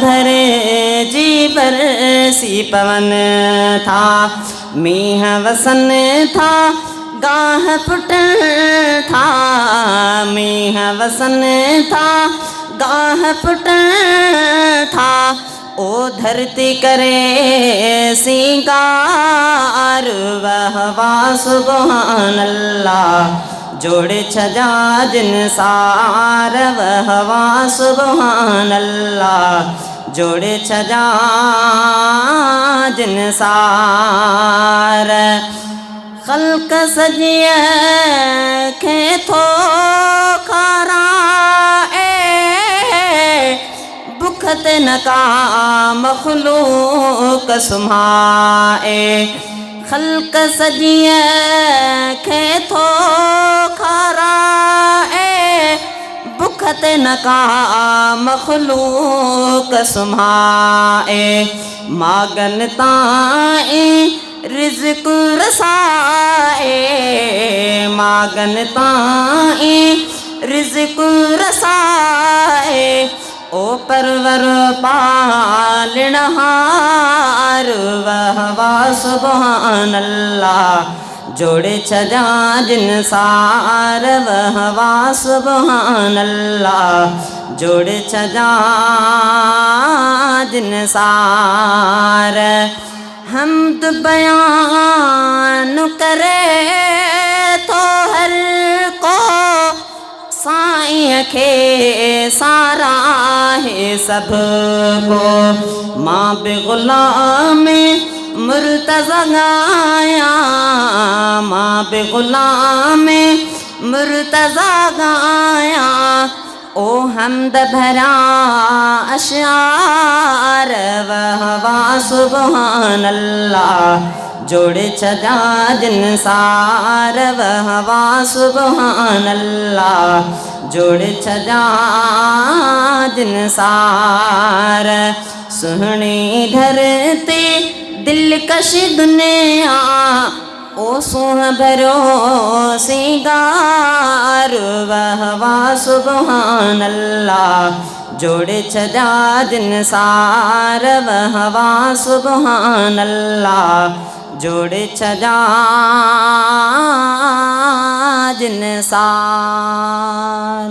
भरे जी बरसी पवन था, मीह वसन था गाह फुटन था, मीह वसन था गाह फुटन था। ओ धरती करे सिंगार वह वाह सुभान अल्लाह, जोड़े छजा जिन सार वह वाह सुभान अल्लाह, जोड़े छजा जिन सार। खल्क सजिए खे थो खारा बुखत नका मखलूक सुमाए, खल्क सजिए खे थो खारा बुखत नका मखलूक सुमाए। मागन ताई रिज़्क़ रसाए, मागन ताई रिज़्क़ रसाए। ओ परवर पालनहार वह वाह सुभान अल्लाह, जोड़े छजा जिन सार वह वाह सुभान अल्लाह, जोड़े छजा जिन सार। हमद बयान करे तो हर को साईं खे सारा है सबको, मां बे गुलाम मुर्तज़ा गाया, मां बे गुलाम मुर्तज़ा गाया। ओ हमद भरा अशार वह वाह सुभान अल्लाह, जोड़े छजा जिन सार वह वाह सुभान अल्लाह, जोड़े छजा जिन सार। सुहनी धरती दिलकश दुनिया ओ सुह भरो सिंगार वह वाह सुभान अल्लाह, जोड़े छजा जिन सार वह वाह सुभान अल्लाह, जोड़े छजा जिन सार।